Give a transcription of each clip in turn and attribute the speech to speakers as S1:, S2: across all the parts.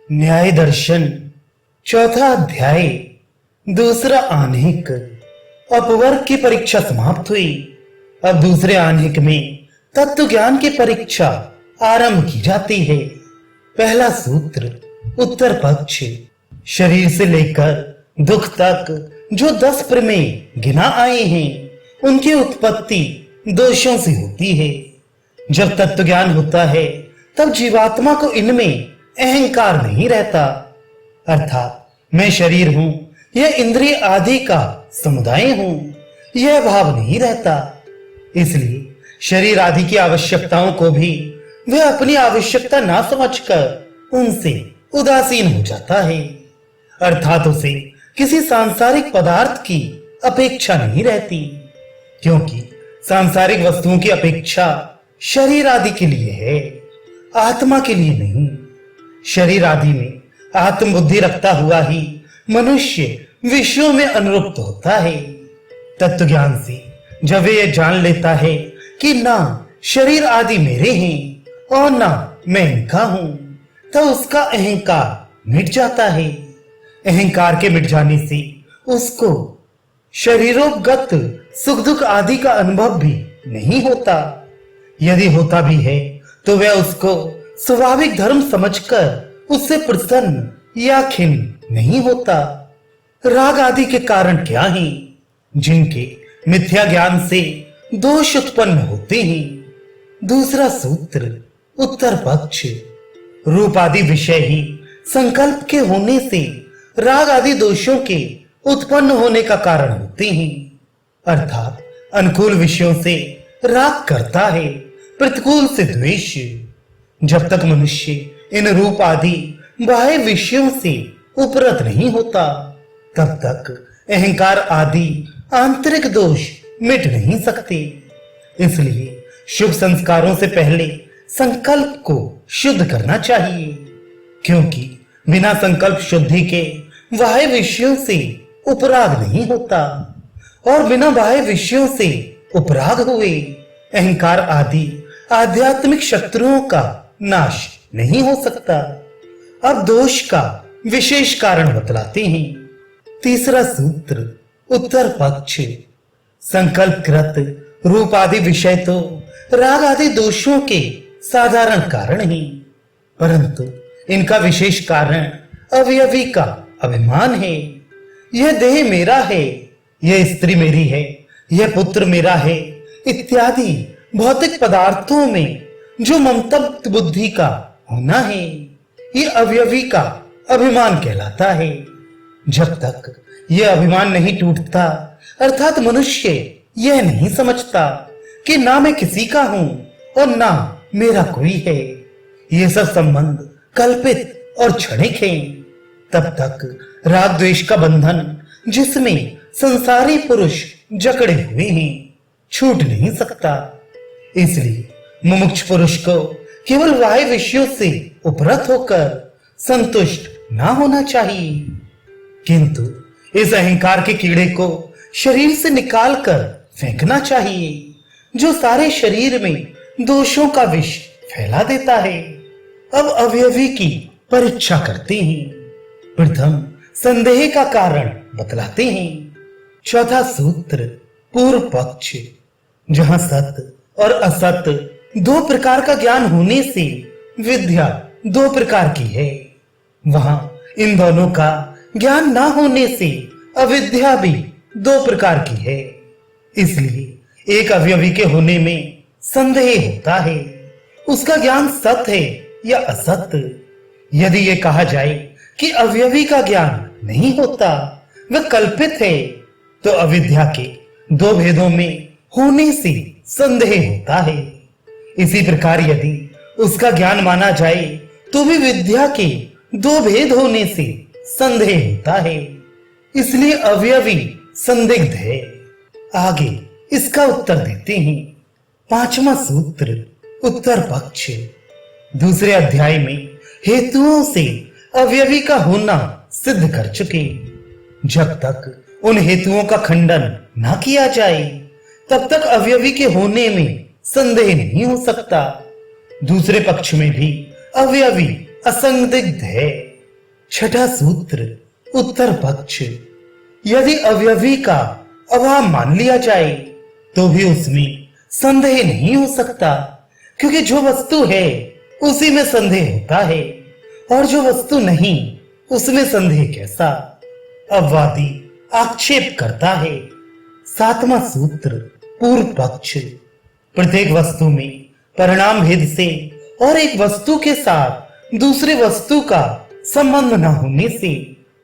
S1: न्याय दर्शन चौथा अध्याय दूसरा आह्निक। अपवर्ग की परीक्षा समाप्त हुई। अब दूसरे आह्निक में तत्व ज्ञान की परीक्षा आरंभ की जाती है। पहला सूत्र उत्तर पक्ष। शरीर से लेकर दुख तक जो 10 प्रमेय गिना आए हैं उनकी उत्पत्ति दोषों से होती है। जब तत्व ज्ञान होता है तब जीवात्मा को इनमें अहंकार नहीं रहता, अर्थात मैं शरीर हूं, यह इंद्रिय आदि का समुदाय हूं, यह भाव नहीं रहता। इसलिए शरीर आदि की आवश्यकताओं को भी वह अपनी आवश्यकता ना समझकर उनसे उदासीन हो जाता है, अर्थात उसे किसी सांसारिक पदार्थ की अपेक्षा नहीं रहती, क्योंकि सांसारिक वस्तुओं की अपेक्षा शरीर आदि के लिए है, आत्मा के लिए नहीं। शरीर आदि में आत्मबुद्धि रखता हुआ ही मनुष्य विषयों में अनुरक्त होता है। तत्व ज्ञान से जब वे यह जान लेता है कि ना शरीर आदि मेरे हैं और ना मैं इनका हूं, तो उसका अहंकार मिट जाता है। अहंकार के मिट जाने से उसको शरीरोगत सुख दुख आदि का अनुभव भी नहीं होता। यदि होता भी है तो वह उसको स्वाभाविक धर्म समझकर उससे प्रसन्न या खिन्न नहीं होता। राग आदि के कारण क्या हैं, जिनके मिथ्या ज्ञान से दोष उत्पन्न होते हैं। दूसरा सूत्र उत्तर पक्ष। रूप आदि विषय ही संकल्प के होने से राग आदि दोषों के उत्पन्न होने का कारण होते हैं, अर्थात अनुकूल विषयों से राग करता है, प्रतिकूल से द्वेष। जब तक मनुष्य इन रूप आदि बाह्य विषयों से उपरत नहीं होता तब तक अहंकार आदि आंतरिक दोष मिट नहीं सकते। इसलिए शुभ संस्कारों से पहले संकल्प को शुद्ध करना चाहिए, क्योंकि बिना संकल्प शुद्धि के बाह्य विषयों से उपराग नहीं होता, और बिना बाह्य विषयों से उपराग हुए अहंकार आदि आध्यात्मिक शत्रुओं का नाश नहीं हो सकता। अब दोष का विशेष कारण बतलाते हैं। तीसरा सूत्र उत्तर पक्ष। संकल्प कृत रूप आदि विषय तो राग आदि दोषों के साधारण कारण ही, परंतु इनका विशेष कारण अवयवी का अभिमान है। यह देह मेरा है, यह स्त्री मेरी है, यह पुत्र मेरा है इत्यादि भौतिक पदार्थों में जो ममत्व बुद्धि का होना है, यह अवयवी का अभिमान कहलाता है। जब तक यह अभिमान नहीं टूटता, अर्थात मनुष्य यह नहीं समझता कि ना मैं किसी का हूं और ना मेरा कोई है, ये सब संबंध कल्पित और क्षणिक हैं, तब तक राग द्वेष का बंधन जिसमें संसारी पुरुष जकड़े हुए हैं छूट नहीं सकता। इसलिए मुमुक्ष पुरुष को केवल बाह्य विषयों से उपरत होकर संतुष्ट ना होना चाहिए, किंतु इस अहंकार के कीड़े को शरीर से निकालकर फेंकना चाहिए, जो सारे शरीर में दोषों का विष फैला देता है। अब अवयवी की परीक्षा करते हैं। प्रथम संदेह का कारण बतलाते हैं। चौथा सूत्र पूर्व पक्ष। जहां सत्य और असत्य दो प्रकार का ज्ञान होने से विद्या दो प्रकार की है, वहां इन दोनों का ज्ञान ना होने से अविद्या भी दो प्रकार की है। इसलिए एक अवयवी के होने में संदेह होता है, उसका ज्ञान सत्य है या असत्य। यदि ये कहा जाए कि अवयवी का ज्ञान नहीं होता, वह कल्पित है, तो अविद्या के दो भेदों में होने से संदेह होता है। इसी प्रकार यदि उसका ज्ञान माना जाए तो भी विद्या के दो भेद होने से संदेह होता है, इसलिए अवयवी संदिग्ध है। आगे इसका उत्तर देते हैं। पांचवा सूत्र उत्तर पक्ष। दूसरे अध्याय में हेतुओं से अवयवी का होना सिद्ध कर चुके। जब तक उन हेतुओं का खंडन ना किया जाए तब तक अवयवी के होने में संदेह नहीं हो सकता। दूसरे पक्ष में भी अवयवी असंदिग्ध है, छठा सूत्र उत्तर पक्ष। यदि अवयवी का अभाव मान लिया जाए तो भी उसमें संदेह नहीं हो सकता, क्योंकि जो वस्तु है उसी में संदेह होता है, और जो वस्तु नहीं उसमें संदेह कैसा। अपवादी आक्षेप करता है। सातवां सूत्र पूर्व पक्ष। प्रत्येक वस्तु में परिणाम भेद से और एक वस्तु के साथ दूसरे वस्तु का संबंध न होने से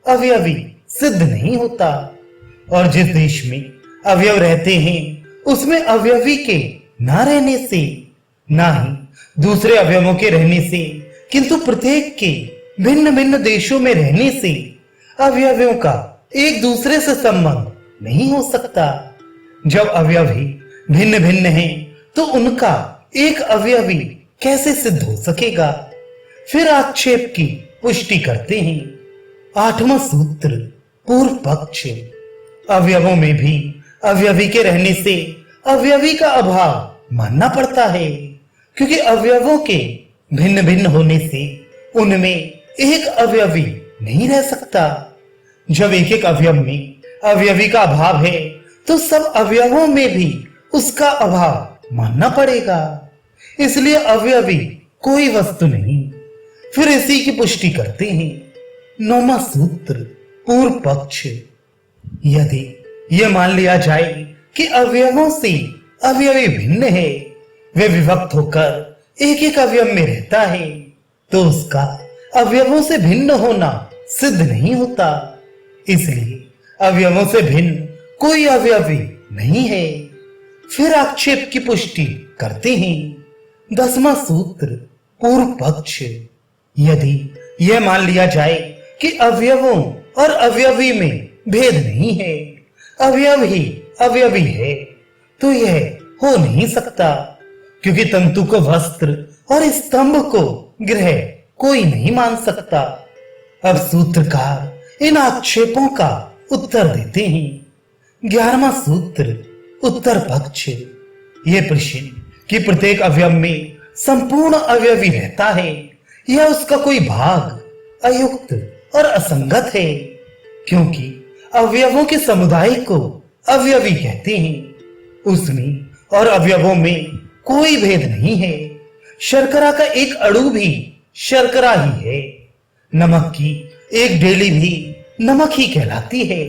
S1: अवयवी सिद्ध नहीं होता, और जिस देश में अवयव रहते हैं उसमें अवयवी के न रहने से, ना ही दूसरे अवयवों के रहने से, किंतु प्रत्येक के भिन्न भिन्न देशों में रहने से अवयवों का एक दूसरे से संबंध नहीं हो सकता। जब अवयव ही भिन्न भिन्न हैं तो उनका एक अवयवी कैसे सिद्ध हो सकेगा। फिर आक्षेप की पुष्टि करते हैं। आठवां सूत्र पूर्व पक्ष। अवयवों में भी अवयवी के रहने से अवयवी का अभाव मानना पड़ता है, क्योंकि अवयवों के भिन्न भिन्न होने से उनमें एक अवयवी नहीं रह सकता। जब एक एक अवयव में अवयवी का अभाव है तो सब अवयवों में भी उसका अभाव मानना पड़ेगा, इसलिए अवयवी कोई वस्तु नहीं। फिर इसी की पुष्टि करते हैं। नौवां सूत्र पूर्व पक्ष। यदि यह मान लिया जाए कि अवयवों से अवयवी भिन्न है, वे विभक्त होकर एक एक अवयव में रहता है, तो उसका अवयवों से भिन्न होना सिद्ध नहीं होता। इसलिए अवयवों से भिन्न कोई अवयवी नहीं है। फिर आक्षेप की पुष्टि करते हैं। 10वां सूत्र पूर्व पक्ष। यदि यह मान लिया जाए कि अवयवों और अवयवी में भेद नहीं है, अवयव ही अवयवी है, तो यह हो नहीं सकता, क्योंकि तंतु को वस्त्र और स्तंभ को गृह कोई नहीं मान सकता। अब सूत्रकार इन आक्षेपों का उत्तर देते हैं। 11वां सूत्र उत्तर पक्ष। यह प्रश्न कि प्रत्येक अवयव में संपूर्ण अवयवी रहता है या उसका कोई भाग अयुक्त और असंगत है, क्योंकि अवयवों के समुदाय को अवयवी कहते हैं। उसमें और अवयवों में कोई भेद नहीं है। शर्करा का एक अणु भी शर्करा ही है। नमक की एक डेली भी नमक ही कहलाती है।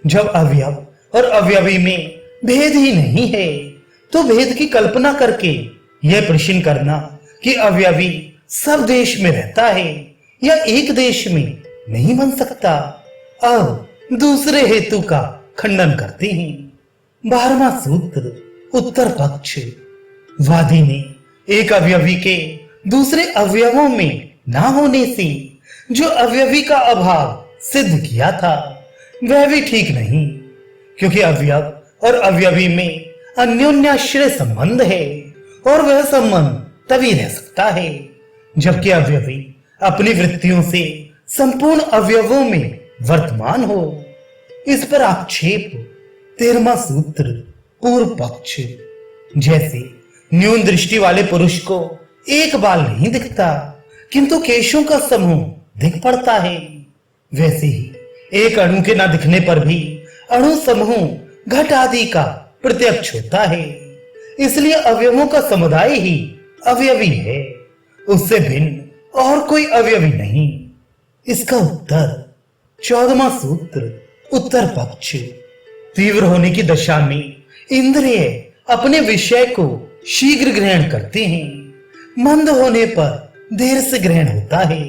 S1: जब अवयव और अवयवी में भेद ही नहीं है, तो भेद की कल्पना करके यह प्रश्न करना कि अवयवी सब देश में रहता है या एक देश में नहीं बन सकता, अब दूसरे हेतु का खंडन करते हैं। 12वां सूत्र उत्तर पक्ष। वादी ने एक अवयवी के दूसरे अवयवों में ना होने से जो अवयवी का अभाव सिद्ध किया था वह भी ठीक नहीं, क्योंकि अवयव और अवयवी में अन्योन्याश्रय संबंध है, और वह संबंध तभी रह सकता है जबकि अवयवी अपनी वृत्तियों से संपूर्ण अवयवों में वर्तमान हो। इस पर आक्षेप। 13वां सूत्र पूर्व पक्ष। जैसे न्यून दृष्टि वाले पुरुष को एक बाल नहीं दिखता, किंतु केशों का समूह दिख पड़ता है, वैसे ही एक अणु के न दिखने पर भी अणु समूह घट आदि का प्रत्यक्ष होता है। इसलिए अवयवों का समुदाय ही अवयवी है, उससे भिन्न और कोई अवयवी नहीं। इसका उत्तर। 14वां सूत्र उत्तर पक्ष। तीव्र होने की दशा में इंद्रिय अपने विषय को शीघ्र ग्रहण करते हैं, मंद होने पर देर से ग्रहण होता है,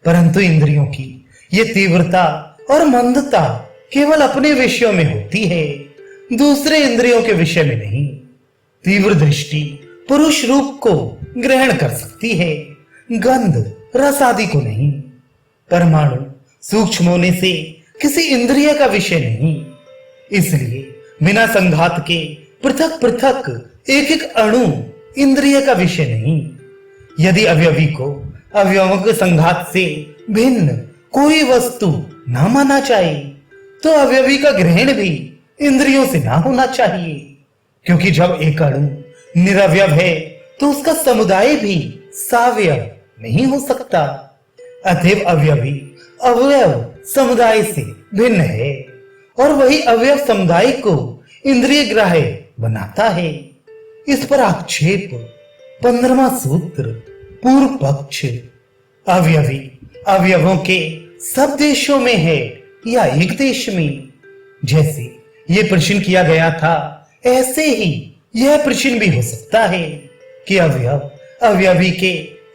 S1: परंतु इंद्रियों की ये तीव्रता और मंदता केवल अपने विषयों में होती है, दूसरे इंद्रियों के विषय में नहीं। तीव्र दृष्टि पुरुष रूप को ग्रहण कर सकती है, गंध रस आदि को नहीं। परमाणु सूक्ष्म होने से किसी इंद्रिय का विषय नहीं, इसलिए बिना संघात के पृथक पृथक एक एक अणु इंद्रिय का विषय नहीं। यदि अवयवी को अवयवों के संघात से भिन्न कोई वस्तु न माना जाए, तो अवयवी का ग्रहण भी इंद्रियों से ना होना चाहिए, क्योंकि जब एक अणु निरवयव है तो उसका समुदाय भी सावयव नहीं हो सकता। अतएव अवयवी अवयव समुदाय से भिन्न है और वही अवयव समुदाय को इंद्रिय ग्राह्य बनाता है। इस पर आक्षेप 15वां सूत्र पूर्व पक्ष। अवयवी अवयवों के सब देशों में है या एक देश में? जैसे ये प्रश्न किया गया था ऐसे ही यह प्रश्न भी हो सकता है कि अवयव अवयवी के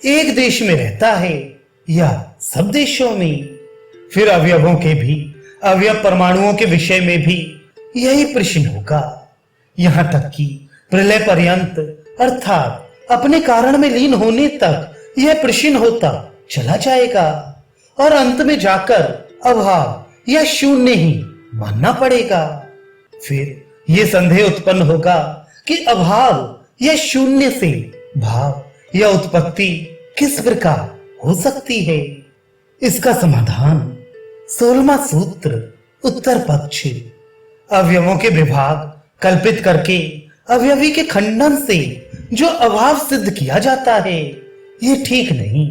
S1: एक देश में रहता है या सब देशों में। फिर अवयवों के भी अवयव परमाणुओं के विषय में भी यही प्रश्न होगा, यहां तक कि प्रलय पर्यंत अर्थात अपने कारण में लीन होने तक यह प्रश्न होता चला जाएगा और अंत में जाकर अभाव या शून्य ही मानना पड़ेगा। फिर यह संदेह उत्पन्न होगा कि अभाव या शून्य से भाव या उत्पत्ति किस प्रकार हो सकती है। इसका समाधान 16वां सूत्र उत्तर पक्ष। अवयवों के विभाग कल्पित करके अवयवी के खंडन से जो अभाव सिद्ध किया जाता है ये ठीक नहीं,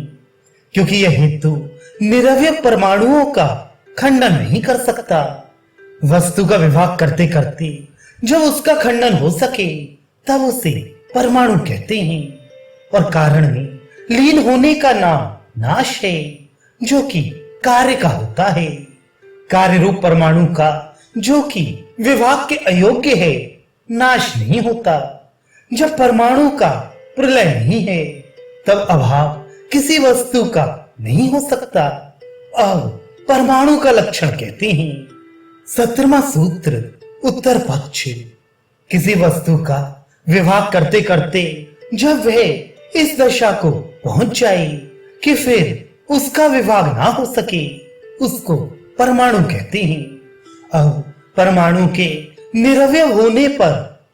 S1: क्योंकि यह हेतु निरवय परमाणुओं का खंडन नहीं कर सकता। वस्तु का विभाग करते करते जब उसका खंडन हो सके तब उसे परमाणु कहते हैं और कारण में लीन होने का नाम नाश है, जो कि कार्य का होता है। कार्य रूप परमाणु का जो कि विभाग के अयोग्य है नाश नहीं होता। जब परमाणु का प्रलय नहीं है तब अभाव किसी वस्तु का नहीं हो सकता। अब परमाणु का लक्षण कहते हैं। 17वां सूत्र उत्तर पक्ष। किसी वस्तु का विभाग करते करते जब वह इस दशा को पहुंच जाए कि फिर उसका विभाग ना हो सके उसको परमाणु कहते हैं। अब परमाणु के निरवय होने पर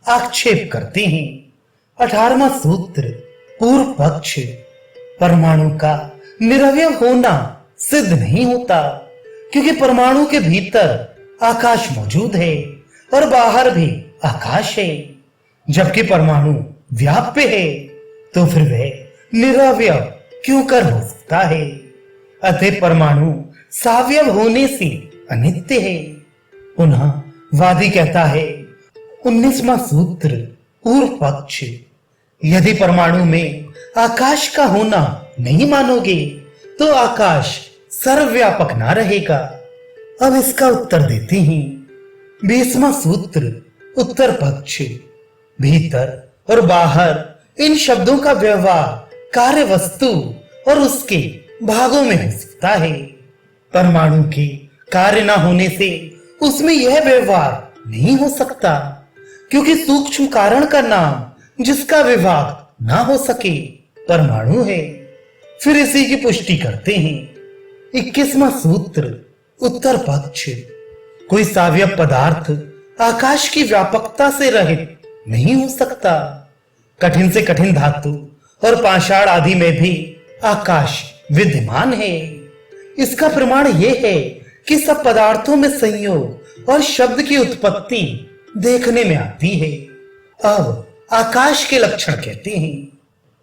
S1: आक्षेप करते हैं। 18वां सूत्र पूर्व पक्ष। परमाणु का निरवय होना सिद्ध नहीं होता, क्योंकि परमाणु के भीतर आकाश मौजूद है और बाहर भी आकाश है। जबकि परमाणु व्याप्य है तो फिर वह निरवय क्यों कर हो सकता है? अतः परमाणु सावयव होने से अनित्य है। पुनः वादी कहता है 19वां सूत्र पूर्व पक्ष। यदि परमाणु में आकाश का होना नहीं मानोगे तो आकाश सर्वव्यापक ना रहेगा। अब इसका उत्तर देते हैं। 20वां सूत्र उत्तर पक्ष। भीतर और बाहर इन शब्दों का व्यवहार कार्य वस्तु और उसके भागों में हो सकता है। परमाणु के कार्य न होने से उसमें यह व्यवहार नहीं हो सकता, क्योंकि सूक्ष्म कारण का नाम जिसका विभाग ना हो सके परमाणु है। फिर इसी की पुष्टि करते हैं। 21वां सूत्र उत्तर पक्ष। कोई सावयव पदार्थ आकाश की व्यापकता से रहित नहीं हो सकता। कठिन से कठिन धातु और पाषाण आदि में भी आकाश विद्यमान है। इसका प्रमाण यह है कि सब पदार्थों में संयोग और शब्द की उत्पत्ति देखने में आती है। अब आकाश के लक्षण कहते हैं।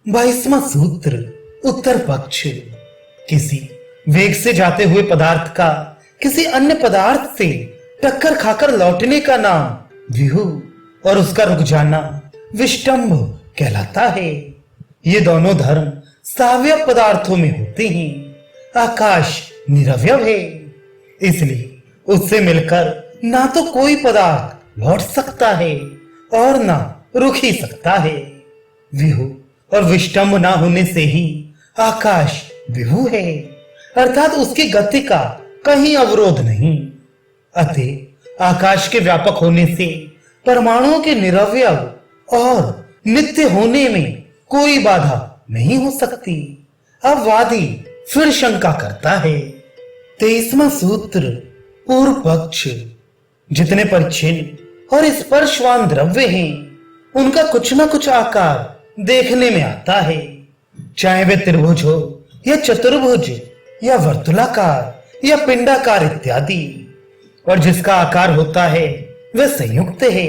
S1: 22वां सूत्र उत्तर पक्ष। किसी वेग से जाते हुए पदार्थ का किसी अन्य पदार्थ से टक्कर खाकर लौटने का नाम व्यूह और उसका रुक जाना विष्टंभ कहलाता है। ये दोनों धर्म सावयव पदार्थों में होते हैं। आकाश निरवयव है, इसलिए उससे मिलकर ना तो कोई पदार्थ लौट सकता है और ना रुक ही सकता है। व्यूह और विष्टंभ ना होने से ही आकाश विभू है, अर्थात उसकी गति का कहीं अवरोध नहीं। अतः आकाश के व्यापक होने से परमाणुओं के निरवयव और नित्य होने में कोई बाधा नहीं हो सकती। अब वादी फिर शंका करता है। 23वां सूत्र पूर्व पक्ष। जितने परिच्छिन्न और स्पर्शवान द्रव्य हैं उनका कुछ न कुछ आकार देखने में आता है, चाहे वे त्रिभुज हो या चतुर्भुज या वर्तुलाकार या पिंडाकार इत्यादि। और जिसका आकार होता है वह संयुक्त है।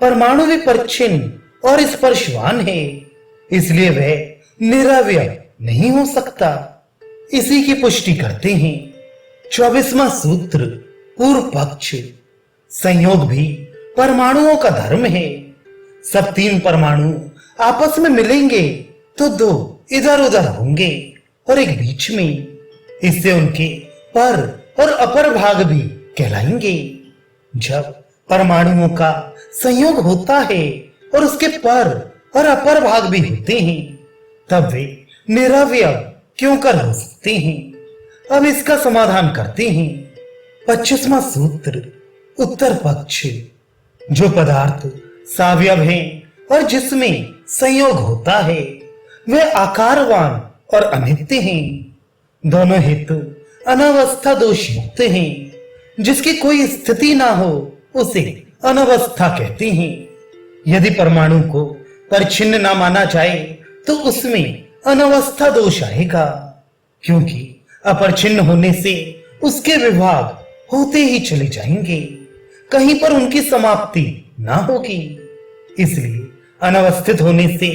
S1: परमाणु भी परिच्छिन्न और स्पर्शवान है, इसलिए वह निरवयव नहीं हो सकता। इसी की पुष्टि करते हैं। 24वां सूत्र पूर्व पक्ष। संयोग भी परमाणुओं का धर्म है। सब 3 परमाणु आपस में मिलेंगे तो 2 इधर उधर होंगे और एक बीच में। इससे उनके पर और अपर भाग भी कहलाएंगे। जब परमाणुओं का संयोग होता है और उसके पर और अपर भाग भी होते हैं, तब वे निरवयव क्यों कर हो सकते हैं। अब इसका समाधान करते हैं। 25वां सूत्र उत्तर पक्ष। जो पदार्थ सावयव हैं और जिसमें संयोग होता है, वे आकारवान और अनित्य हैं। दोनों हेतु अनवस्था दोष युक्त हैं। जिसकी कोई स्थिति ना हो उसे अनवस्था कहते हैं। यदि परमाणु को परिच्छिन्न ना माना जाए तो उसमें अनवस्था दोष आएगा, क्योंकि अपरिच्छिन्न होने से उसके विभाग होते ही चले जाएंगे, कहीं पर उनकी समाप्ति ना होगी। इसलिए अनवस्थित होने से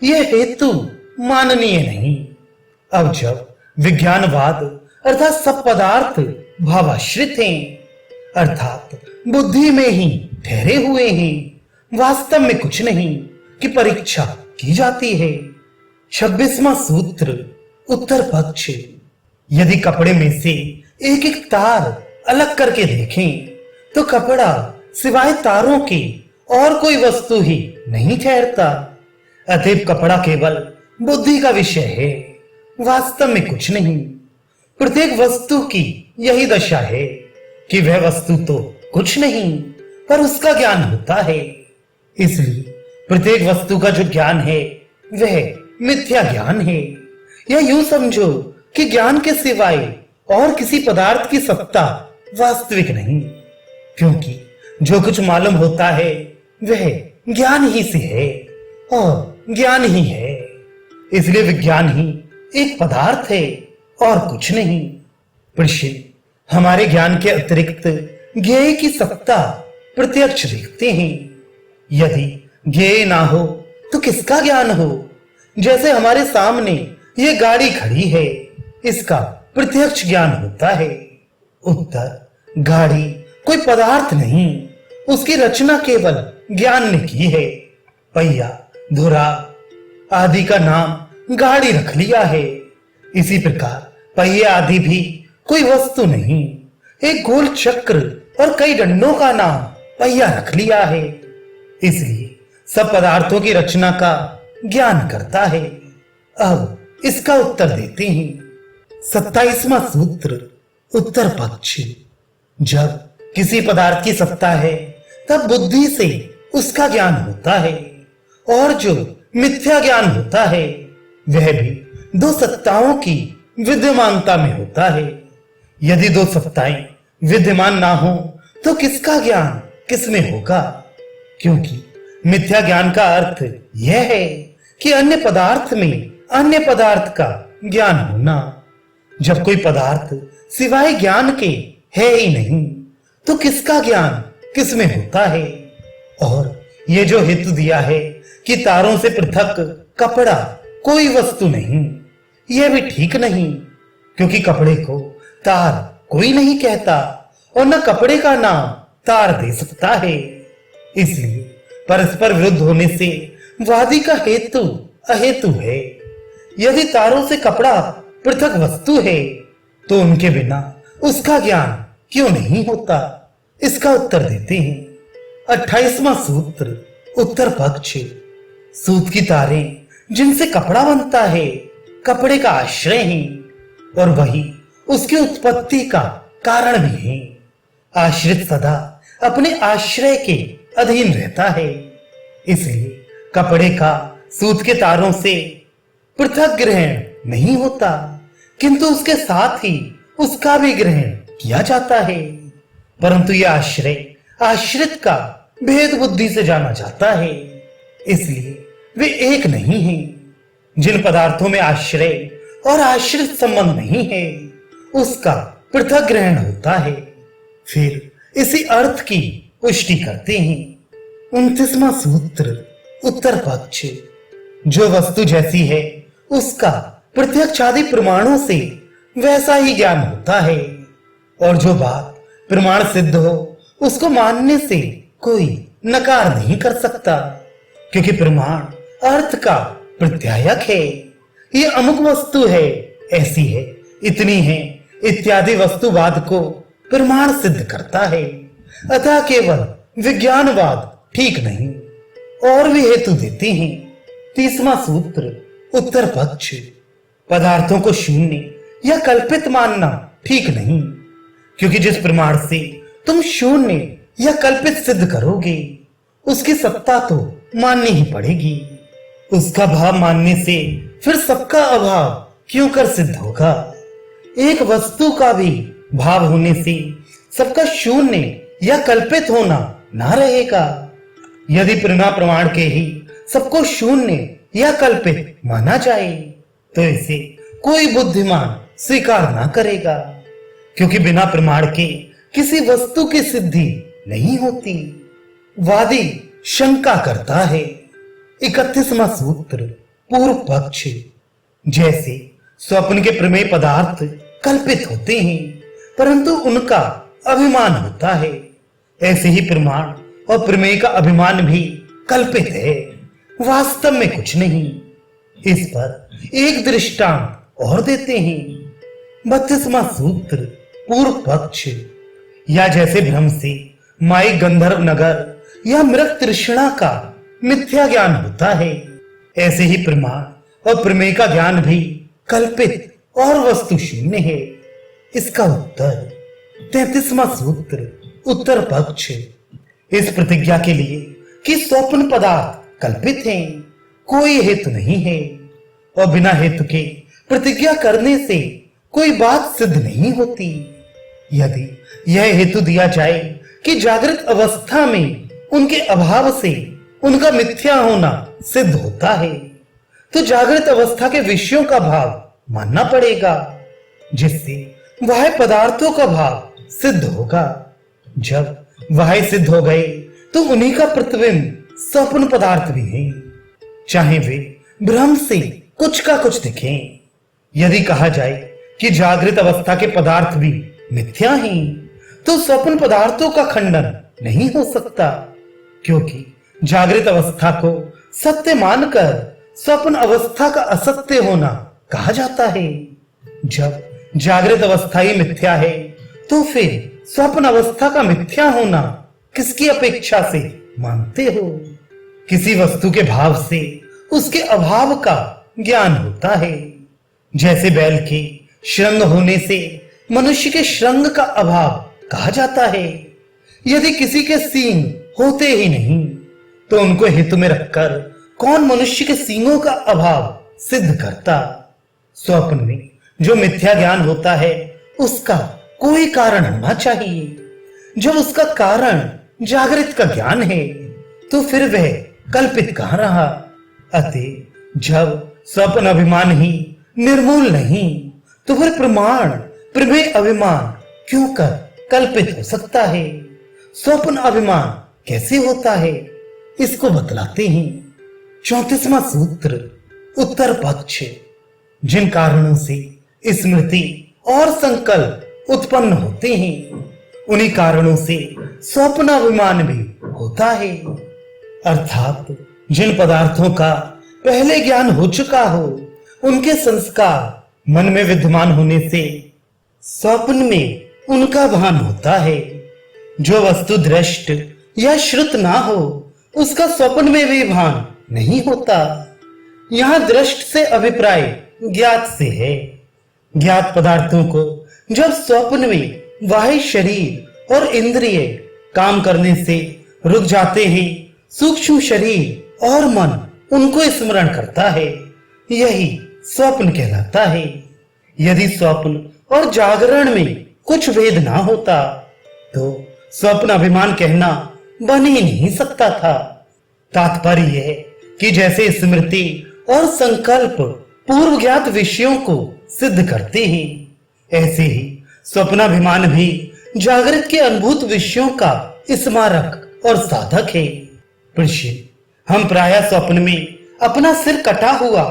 S1: यह हेतु माननीय नहीं। अब जब विज्ञानवाद अर्थात सब पदार्थ भावाश्रित हैं, अर्थात बुद्धि में ही ठहरे हुए हैं, वास्तव में कुछ नहीं कि परीक्षा की जाती है। 26वां सूत्र उत्तर पक्ष। यदि कपड़े में से एक एक तार अलग करके देखें तो कपड़ा सिवाय तारों के और कोई वस्तु ही नहीं ठहरता। अतएव कपड़ा केवल बुद्धि का विषय है, वास्तव में कुछ नहीं। प्रत्येक वस्तु की यही दशा है कि वह वस्तु तो कुछ नहीं पर उसका ज्ञान होता है। इसलिए प्रत्येक वस्तु का जो ज्ञान है वह मिथ्या ज्ञान है। या यूं समझो कि ज्ञान के सिवाय और किसी पदार्थ की सत्ता वास्तविक नहीं, क्योंकि जो कुछ मालूम होता है वह ज्ञान ही से है और ज्ञान ही है। इसलिए विज्ञान ही एक पदार्थ है और कुछ नहीं। ऋषि हमारे ज्ञान के अतिरिक्त ज्ञेय की सत्ता प्रत्यक्ष देखते हैं। यदि ज्ञेय ना हो तो किसका ज्ञान हो। जैसे हमारे सामने ये गाड़ी खड़ी है, इसका प्रत्यक्ष ज्ञान होता है। उत्तर गाड़ी कोई पदार्थ नहीं, उसकी रचना केवल ज्ञान ने की है। पहिया, धुरा आदि का नाम गाड़ी रख लिया है। इसी प्रकार पहिए आदि भी कोई वस्तु नहीं, एक गोल चक्र और कई डंडों का नाम पहिया रख लिया है। इसलिए सब पदार्थों की रचना का ज्ञान करता है। अब इसका उत्तर देते हैं। 27वां सूत्र उत्तर पक्ष। जब किसी पदार्थ की सत्ता है तब बुद्धि से उसका ज्ञान होता है, और जो मिथ्या ज्ञान होता है वह भी 2 सत्ताओं की विद्यमानता में होता है। यदि 2 सत्ताएं विद्यमान ना हो तो किसका ज्ञान किसमें होगा, क्योंकि मिथ्या ज्ञान का अर्थ यह है कि अन्य पदार्थ में अन्य पदार्थ का ज्ञान होना। जब कोई पदार्थ सिवाय ज्ञान के है ही नहीं तो किसका ज्ञान किसमें होता है। और ये जो हेतु दिया है कि तारों से पृथक कपड़ा कोई वस्तु नहीं, यह भी ठीक नहीं, क्योंकि कपड़े को तार कोई नहीं कहता और न कपड़े का नाम तार दे सकता है। इसलिए परस्पर विरुद्ध होने से वादी का हेतु अहेतु है। यदि तारों से कपड़ा पृथक वस्तु है तो उनके बिना उसका ज्ञान क्यों नहीं होता। इसका उत्तर देते हैं। 28वां सूत्र उत्तर पक्ष। सूत की तारें जिनसे कपड़ा बनता है कपड़े का आश्रय है और वही उसकी उत्पत्ति का कारण भी है। आश्रित सदा अपने आश्रय के अधीन रहता है, इसलिए कपड़े का सूत के तारों से पृथक ग्रहण नहीं होता, किंतु उसके साथ ही उसका भी ग्रहण किया जाता है। परंतु यह आश्रय आश्रित का भेद बुद्धि से जाना जाता है, इसलिए वे एक नहीं हैं। जिन पदार्थों में आश्रय और आश्रित संबंध नहीं है उसका पृथक ग्रहण होता है। फिर इसी अर्थ की पुष्टि करते हैं। 29वां सूत्र उत्तर पक्ष। जो वस्तु जैसी है उसका प्रत्यक्ष आदि प्रमाणों से वैसा ही ज्ञान होता है। और जो बात प्रमाण सिद्ध हो उसको मानने से कोई नकार नहीं कर सकता, क्योंकि प्रमाण अर्थ का प्रत्यायक है। ये अमुक वस्तु है, ऐसी है, इतनी है इत्यादि वस्तुवाद को प्रमाण सिद्ध करता है। अतः केवल विज्ञानवाद ठीक नहीं। और भी हेतु देते हैं। 30वां सूत्र उत्तर पक्ष, पदार्थों को शून्य या कल्पित मानना ठीक नहीं, क्योंकि जिस प्रमाण से तुम शून्य या कल्पित सिद्ध करोगे उसकी सत्ता तो माननी ही पड़ेगी। उसका भाव मानने से फिर सबका अभाव क्यों कर सिद्ध होगा। एक वस्तु का भी भाव होने से सबका शून्य या कल्पित होना ना रहेगा। यदि बिना प्रमाण के ही सबको शून्य या कल्पित माना जाए तो इसे कोई बुद्धिमान स्वीकार ना करेगा, क्योंकि बिना प्रमाण के किसी वस्तु की सिद्धि नहीं होती। वादी शंका करता है। 31वां सूत्र पूर्व पक्ष, जैसे स्वप्न के प्रमेय पदार्थ कल्पित होते हैं परंतु उनका अभिमान होता है, ऐसे ही प्रमाण और प्रमेय का अभिमान भी कल्पित है, वास्तव में कुछ नहीं। इस पर एक दृष्टांत और देते हैं। 32वां सूत्र पूर्व पक्ष, या जैसे भ्रम से माई गंधर्व नगर या मृग तृष्णा का मिथ्या ज्ञान होता है, ऐसे ही प्रमाण और प्रमेय का ज्ञान भी कल्पित और वस्तु शून्य है। इसका उत्तर 33वां सूत्र उत्तर पक्ष, इस प्रतिज्ञा के लिए कि स्वप्न पदार्थ कल्पित हैं कोई हेतु नहीं है, और बिना हेतु के प्रतिज्ञा करने से कोई बात सिद्ध नहीं होती। यदि यह हेतु दिया जाए कि जागृत अवस्था में उनके अभाव से उनका मिथ्या होना सिद्ध होता है, तो जागृत अवस्था के विषयों का भाव मानना पड़ेगा, जिससे वह पदार्थों का भाव सिद्ध होगा। जब वह सिद्ध हो गए तो उन्हीं का प्रतिबिंब स्वप्न पदार्थ भी है, चाहे वे भ्रम से कुछ का कुछ दिखें। यदि कहा जाए कि जागृत अवस्था के पदार्थ भी मिथ्या हैं, तो स्वप्न पदार्थों का खंडन नहीं हो सकता, क्योंकि जागृत अवस्था को सत्य मानकर स्वप्न अवस्था का असत्य होना कहा जाता है। जब जागृत अवस्था ही मिथ्या है तो फिर स्वप्न अवस्था का मिथ्या होना किसकी अपेक्षा से मानते हो। किसी वस्तु के भाव से उसके अभाव का ज्ञान होता है। जैसे बैल के श्रृंग होने से मनुष्य के श्रृंग का अभाव कहा जाता है। यदि किसी के सींग होते ही नहीं तो उनको हेतु में रखकर कौन मनुष्य के सींगों का अभाव सिद्ध करता। स्वप्न में जो मिथ्या ज्ञान होता है उसका कोई कारण होना चाहिए। जब उसका कारण जागृत का ज्ञान है तो फिर वह कल्पित कहां रहा। अतः जब स्वप्न अभिमान ही निर्मूल नहीं तो फिर प्रमाण प्रमेय अभिमान क्यों कर कल्पित हो सकता है। स्वप्न अभिमान कैसे होता है इसको बतलाते हैं। 34वां सूत्र उत्तर पक्ष, जिन कारणों से स्मृति और संकल्प उत्पन्न होते हैं उन्हीं कारणों से स्वप्न अभिमान भी होता है। अर्थात जिन पदार्थों का पहले ज्ञान हो चुका हो उनके संस्कार मन में विद्यमान होने से स्वप्न में उनका भान होता है। जो वस्तु दृष्ट या श्रुत ना हो उसका स्वप्न में भी भान नहीं होता। यहां दृष्ट से अभिप्राय ज्ञात से है। ज्ञात पदार्थों को जब स्वप्न में बाह्य शरीर और इंद्रिय काम करने से रुक जाते हैं, सूक्ष्म शरीर और मन उनको स्मरण करता है, यही स्वप्न कहलाता है। यदि स्वप्न और जागरण में कुछ भेद ना होता तो स्वप्न अभिमान कहना बन ही नहीं सकता था। तात्पर्य यह है कि जैसे स्मृति और संकल्प पूर्व ज्ञात विषयों को सिद्ध करते हैं, ऐसे ही स्वप्नाभिमान भी जागृत के अनुभूत विषयों का स्मारक और साधक है। प्रश्न, हम प्रायः स्वप्न में अपना सिर कटा हुआ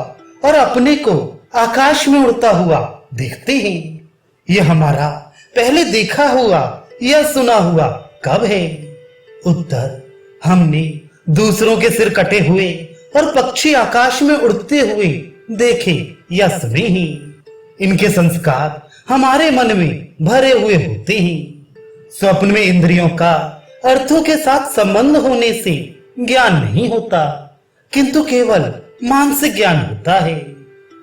S1: और अपने को आकाश में उड़ता हुआ देखते हैं। यह हमारा पहले देखा हुआ या सुना हुआ कब है? उत्तर, हमने दूसरों के सिर कटे हुए और पक्षी आकाश में उड़ते हुए देखे या सुने ही। इनके संस्कार हमारे मन में भरे हुए होते हैं। स्वप्न में इंद्रियों का अर्थों के साथ संबंध होने से ज्ञान नहीं होता, किंतु केवल मानसिक ज्ञान होता है।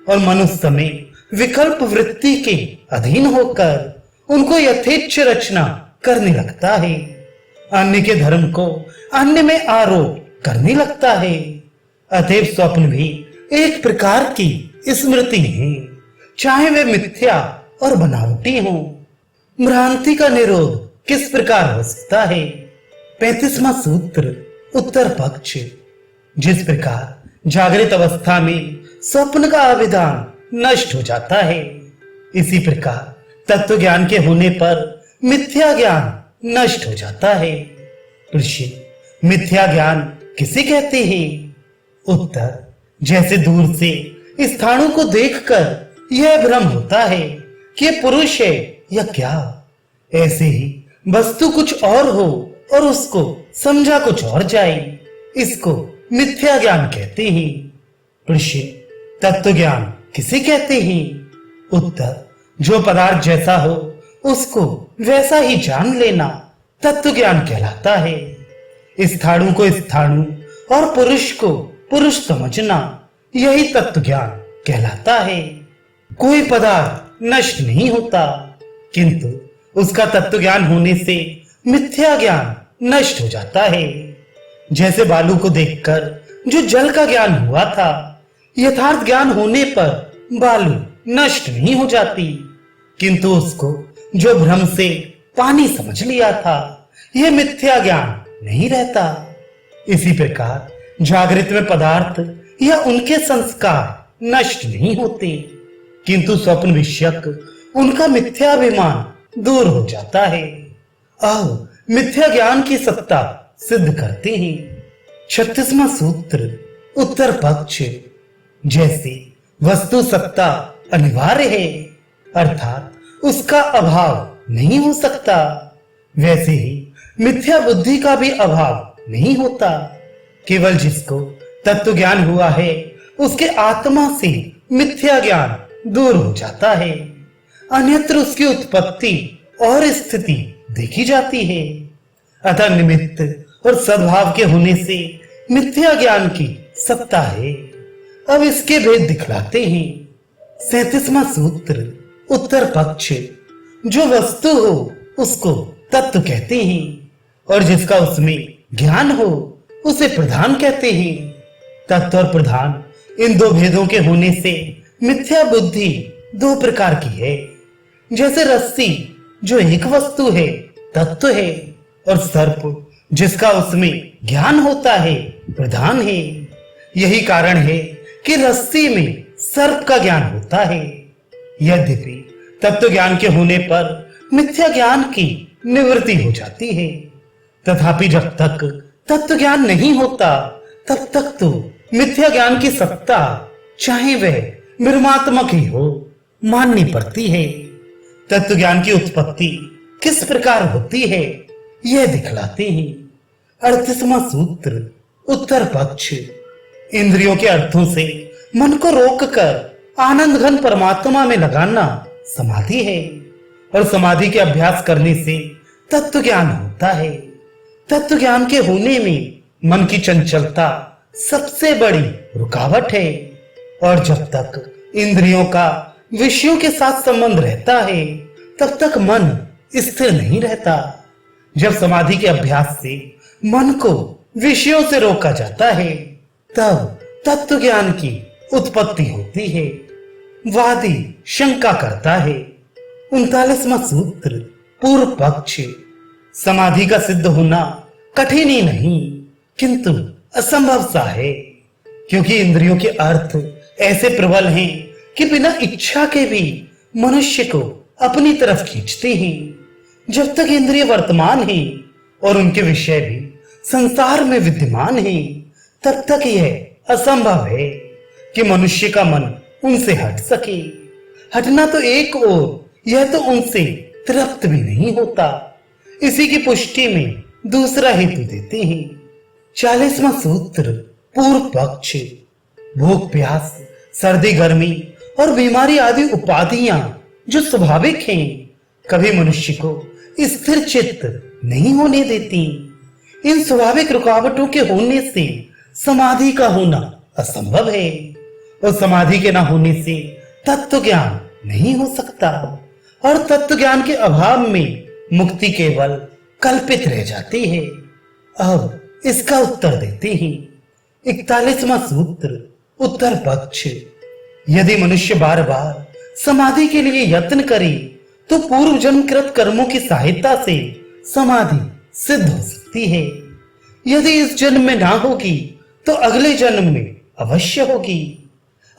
S1: और मनुष्य समय विकल्प वृत्ति के अधीन होकर उनको यथेच्छ रचना करने लगता है, अन्य के धर्म को अन्य में आरोप करने लगता है। अतएव स्वप्न भी एक प्रकार की स्मृति है, चाहे वे मिथ्या और बनावटी हो। भ्रांति का निरोध किस प्रकार हो सकता है? 35वां सूत्र, उत्तर पक्ष। जिस प्रकार जागृत अवस्था में स्वप्न का अभिधान नष्ट हो जाता है, इसी प्रकार तत्व ज्ञान के होने पर मिथ्या ज्ञान नष्ट हो जाता है। ऋषि, मिथ्या ज्ञान किसे कहते हैं? उत्तर, जैसे दूर से स्थानों को देखकर यह भ्रम होता है कि यह पुरुष है या क्या, ऐसे ही वस्तु कुछ और हो और उसको समझा कुछ और जाए, इसको मिथ्या ज्ञान कहते हैं। ऋषि, तत्व ज्ञान किसे कहते हैं? उत्तर, जो पदार्थ जैसा हो उसको वैसा ही जान लेना तत्व ज्ञान कहलाता है। स्थाणु को स्थाणु और पुरुष को पुरुष समझना, यही तत्व ज्ञान कहलाता है। कोई पदार्थ नष्ट नहीं होता, किंतु उसका तत्व ज्ञान होने से मिथ्या ज्ञान नष्ट हो जाता है। जैसे बालू को देखकर जो जल का ज्ञान हुआ था, यथार्थ ज्ञान होने पर बालू नष्ट नहीं हो जाती, किंतु उसको जो भ्रम से पानी समझ लिया था, यह मिथ्या ज्ञान नहीं रहता। इसी प्रकार जागृत में पदार्थ या उनके संस्कार नष्ट नहीं होते, किंतु स्वप्न विषयक उनका मिथ्याभिमान दूर हो जाता है। आओ मिथ्या ज्ञान की सत्ता सिद्ध करते हैं। 36वां सूत्र, उत्तर पक्ष। जैसे वस्तु सत्ता अनिवार्य है, अर्थात उसका अभाव नहीं हो सकता, वैसे ही मिथ्या बुद्धि का भी अभाव नहीं होता। केवल जिसको तत्व ज्ञान हुआ है उसके आत्मा से मिथ्या ज्ञान दूर हो जाता है, अन्यत्र उसकी उत्पत्ति और स्थिति देखी जाती है। अतः निमित्त और सद्भाव के होने से मिथ्या ज्ञान की सत्ता है। अब इसके भेद दिखलाते हैं। 37वां सूत्र, उत्तर पक्ष। जो वस्तु हो उसको तत्व कहते हैं, और जिसका उसमें ज्ञान हो उसे प्रधान कहते हैं। तत्व और प्रधान, इन दो भेदों के होने से मिथ्या बुद्धि दो प्रकार की है। जैसे रस्सी जो एक वस्तु है, तत्व है, और सर्प जिसका उसमें ज्ञान होता है, प्रधान है। यही कारण है कि रस्सी में सर्प का ज्ञान होता है। यद्यपि तत्व ज्ञान के होने पर मिथ्या ज्ञान की निवृत्ति हो जाती है, तथापि जब तक तत्व ज्ञान नहीं होता तब तक तो मिथ्या ज्ञान की सत्ता, चाहे वह ब्रह्मात्मक ही हो, माननी पड़ती है। तत्व ज्ञान की उत्पत्ति किस प्रकार होती है यह दिखलाते हैं। 38वां सूत्र, उत्तर पक्ष। इंद्रियों के अर्थों से मन को रोककर आनंद घन परमात्मा में लगाना समाधि है, और समाधि के अभ्यास करने से तत्व ज्ञान होता है। तत्व ज्ञान के होने में मन की चंचलता सबसे बड़ी रुकावट है, और जब तक इंद्रियों का विषयों के साथ संबंध रहता है तब तक मन स्थिर नहीं रहता। जब समाधि के अभ्यास से मन को विषयों से रोका जाता है तब तत्व ज्ञान की उत्पत्ति होती है। वादी शंका करता है। 39वां सूत्र, पूर्व पक्ष। समाधि का सिद्ध होना कठिन ही नहीं किंतु असंभव सा है, क्योंकि इंद्रियों के अर्थ ऐसे प्रबल हैं कि बिना इच्छा के भी मनुष्य को अपनी तरफ खींचते हैं। जब तक इंद्रिय वर्तमान हैं और उनके विषय भी संसार में विद्यमान हैं, तब तक यह असंभव है कि मनुष्य का मन उनसे हट सके। हटना तो एक ओर, यह तो उनसे तृप्त भी नहीं होता। इसी की पुष्टि में दूसरा हेतु देते हैं। 40वां सूत्र पूर्व पक्ष। भूख प्यास, सर्दी गर्मी और बीमारी आदि उपाधियां जो स्वाभाविक हैं, कभी मनुष्य को स्थिर चित्त नहीं होने देती। इन स्वाभाविक रुकावटों के होने से समाधि का होना असंभव है, और समाधि के न होने से तत्व ज्ञान नहीं हो सकता, और तत्व ज्ञान के अभाव में मुक्ति केवल कल्पित रह जाती है। अब इसका उत्तर देते हैं। 41वां सूत्र उत्तर पक्ष। यदि मनुष्य बार बार समाधि के लिए यत्न करे तो पूर्व जन्म कृत कर्मों की सहायता से समाधि सिद्ध हो सकती है। यदि इस जन्म में ना होगी तो अगले जन्म में अवश्य होगी।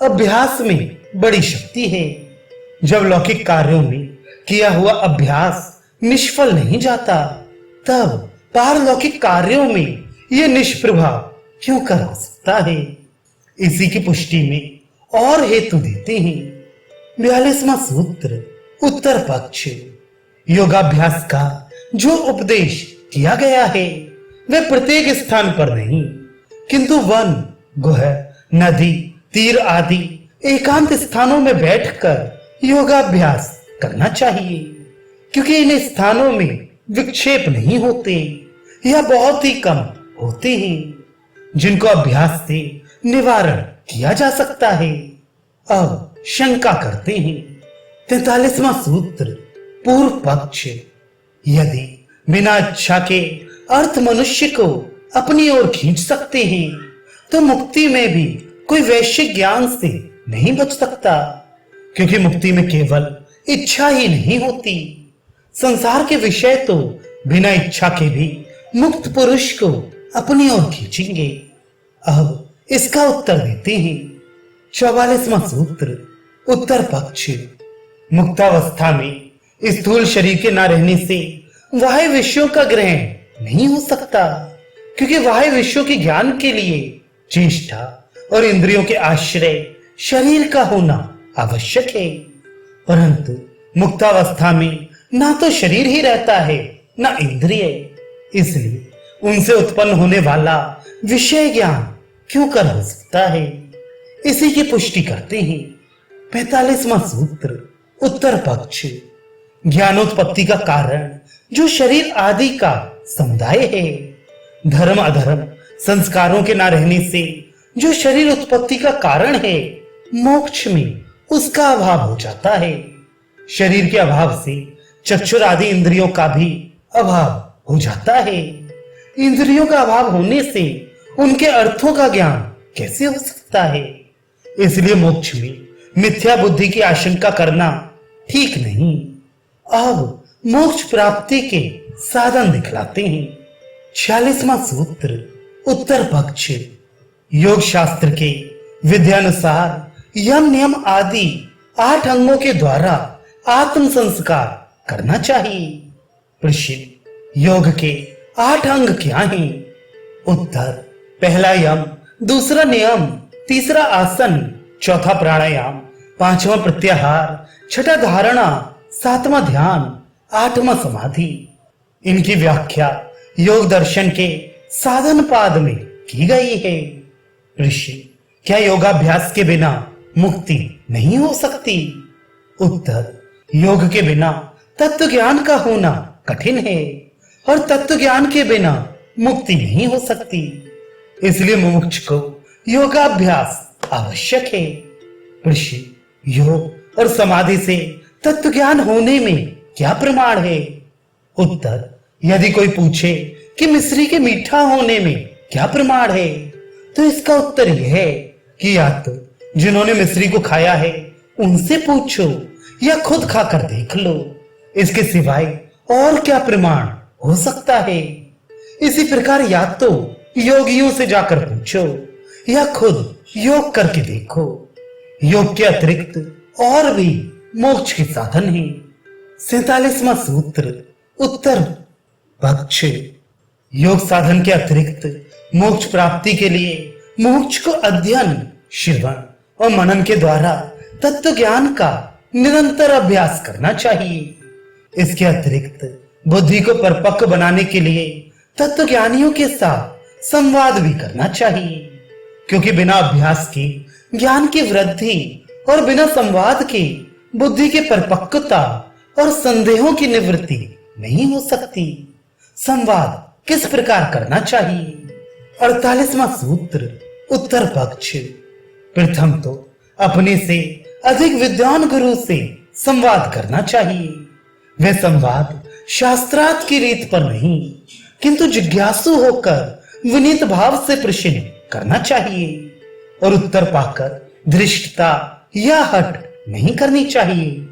S1: अभ्यास में बड़ी शक्ति है। जब लौकिक कार्यों में किया हुआ अभ्यास निष्फल नहीं जाता, तब पारलौकिक कार्यों में यह निष्प्रभाव क्यों कर हो सकता है। इसी की पुष्टि में और हेतु देते हैं। 42वां सूत्र उत्तर पक्ष। योगाभ्यास का जो उपदेश किया गया है वह प्रत्येक स्थान पर नहीं, किंतु वन, गुह, नदी, तीर आदि एकांत स्थानों में बैठकर योगाभ्यास करना चाहिए, क्योंकि इन स्थानों में विक्षेप नहीं होते या बहुत ही कम होते हैं, जिनको अभ्यास से निवारण किया जा सकता है। अब शंका करते हैं। 43वां सूत्र पूर्व पक्ष। यदि बिना इच्छा के अर्थ मनुष्य को अपनी ओर खींच सकते हैं, तो मुक्ति में भी कोई वैश्विक ज्ञान से नहीं बच सकता, क्योंकि मुक्ति में केवल इच्छा ही नहीं होती। संसार के विषय तो बिना इच्छा के भी मुक्त पुरुष को अपनी ओर खींचेंगे। अब इसका उत्तर देते हैं। 44वां सूत्र उत्तर पक्ष। मुक्तावस्था में स्थूल शरीर के न रहने से बाह्य विषयों का ग्रहण नहीं हो सकता, क्योंकि बाह्य विषयों के ज्ञान के लिए चेष्टा और इंद्रियों के आश्रय शरीर का होना आवश्यक है। परंतु मुक्तावस्था में ना तो शरीर ही रहता है ना इंद्रिय, इसलिए उनसे उत्पन्न होने वाला विषय ज्ञान क्यों कर हो सकता है। इसी की पुष्टि करते हैं। 45वां सूत्र उत्तर पक्ष। ज्ञानोत्पत्ति का कारण जो शरीर आदि का समुदाय है, धर्म अधर्म संस्कारों के ना रहने से जो शरीर उत्पत्ति का कारण है, मोक्ष में उसका अभाव हो जाता है। शरीर के अभाव से चक्षुर आदि इंद्रियों का भी अभाव हो जाता है। इंद्रियों का अभाव होने से उनके अर्थों का ज्ञान कैसे हो सकता है। इसलिए मोक्ष में मिथ्या बुद्धि की आशंका करना ठीक नहीं। अब मोक्ष प्राप्ति के साधन दिखलाते हैं। 46वां सूत्र उत्तर पक्ष। योग शास्त्र के विद्यानुसार यम नियम आदि 8 अंगों के द्वारा आत्म संस्कार करना चाहिए। प्रश्न, योग के 8 अंग क्या हैं? उत्तर, पहला यम, दूसरा नियम, तीसरा आसन, चौथा प्राणायाम, पांचवा प्रत्याहार, छठा धारणा, सातवां ध्यान, आठवां समाधि। इनकी व्याख्या योग दर्शन के साधन पाद में की गई है। ऋषि, क्या योगाभ्यास के बिना मुक्ति नहीं हो सकती? उत्तर, योग के बिना तत्व ज्ञान का होना कठिन है, और तत्व ज्ञान के बिना मुक्ति नहीं हो सकती। इसलिए मुमुक्ष को योगाभ्यास आवश्यक है। ऋषि, योग और समाधि से तत्व ज्ञान होने में क्या प्रमाण है? उत्तर, यदि कोई पूछे कि मिश्री के मीठा होने में क्या प्रमाण है, तो इसका उत्तर यह है कि या तो जिन्होंने मिश्री को खाया है उनसे पूछो या खुद खाकर देख लो। इसके सिवाय और क्या प्रमाण हो सकता है? इसी प्रकार या तो योगियों से जाकर पूछो या खुद योग करके देखो। योग के अतिरिक्त और भी मोक्ष के साधन हैं। 47वां सूत्र उत्तर पक्ष। योग साधन के अतिरिक्त मोक्ष प्राप्ति के लिए मोक्ष को अध्ययन, श्रवण और मनन के द्वारा तत्व ज्ञान का निरंतर अभ्यास करना चाहिए। इसके अतिरिक्त बुद्धि को परिपक्व बनाने के लिए तत्वज्ञानियों के साथ संवाद भी करना चाहिए, क्योंकि बिना अभ्यास के ज्ञान की वृद्धि और बिना संवाद के बुद्धि की परिपक्वता और संदेहों की निवृत्ति नहीं हो सकती। संवाद किस प्रकार करना चाहिए? 48वां सूत्र, उत्तर पक्ष। प्रथम तो अपने से अधिक विद्वान गुरु से संवाद करना चाहिए। वह संवाद शास्त्रार्थ की रीत पर नहीं, किंतु जिज्ञासु होकर विनीत भाव से प्रश्न करना चाहिए और उत्तर पाकर धृष्टता या हट नहीं करनी चाहिए।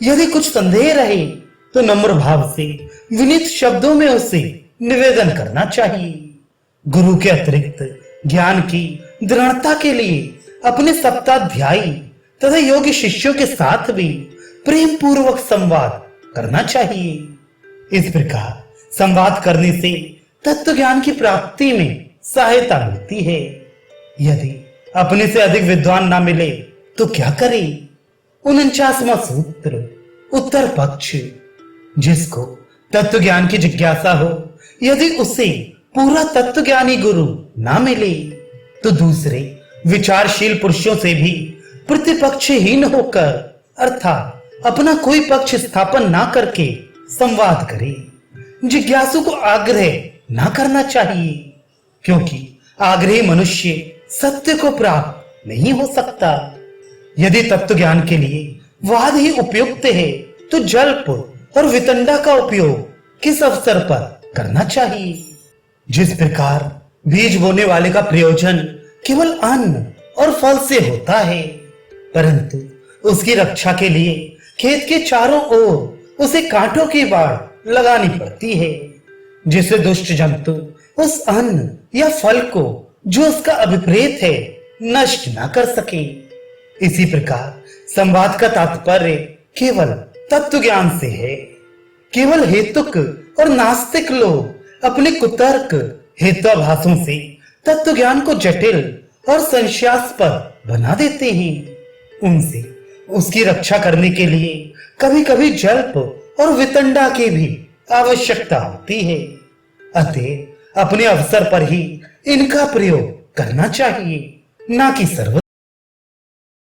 S1: यदि कुछ संदेह रहे तो नम्र भाव से विनीत शब्दों में उसे निवेदन करना चाहिए। गुरु के अतिरिक्त ज्ञान की दृढ़ता के लिए अपने सप्ताध्यायी तथा योग्य शिष्यों के साथ भी प्रेम पूर्वक संवाद करना चाहिए। इस प्रकार संवाद करने से तत्व ज्ञान की प्राप्ति में सहायता मिलती है। यदि अपने से अधिक विद्वान ना मिले तो क्या करें? 49वां सूत्र, उत्तर पक्ष। जिसको तत्व ज्ञान की जिज्ञासा हो, यदि उसे पूरा तत्व ज्ञानी गुरु ना मिले तो दूसरे विचारशील पुरुषों से भी प्रतिपक्षहीन होकर अर्थात अपना कोई पक्ष स्थापन ना करके संवाद करे। जिज्ञासु को आग्रह ना करना चाहिए, क्योंकि आग्रही मनुष्य सत्य को प्राप्त नहीं हो सकता। यदि तत्व ज्ञान के लिए वाद ही उपयुक्त है तो जल्प और वितंडा का उपयोग किस अवसर पर करना चाहिए? जिस प्रकार बीज बोने वाले का प्रयोजन केवल अन्न और फल से होता है, परंतु उसकी रक्षा के लिए खेत के चारों ओर उसे कांटों की बाड़ लगानी पड़ती है, जिससे दुष्ट जंतु उस अन्न या फल को जो उसका अभिप्रेत है नष्ट ना कर सके। इसी प्रकार संवाद का तात्पर्य केवल तत्व ज्ञान से है। केवल हेतुक और नास्तिक लोग अपने कुतर्क हेत्वाभासों से तत्व ज्ञान को जटिल और संशयास्पद बना देते हैं। उनसे उसकी रक्षा करने के लिए कभी कभी जल्प और वितंडा की भी आवश्यकता होती है। अतः अपने अवसर पर ही इनका प्रयोग करना चाहिए, ना कि सर्व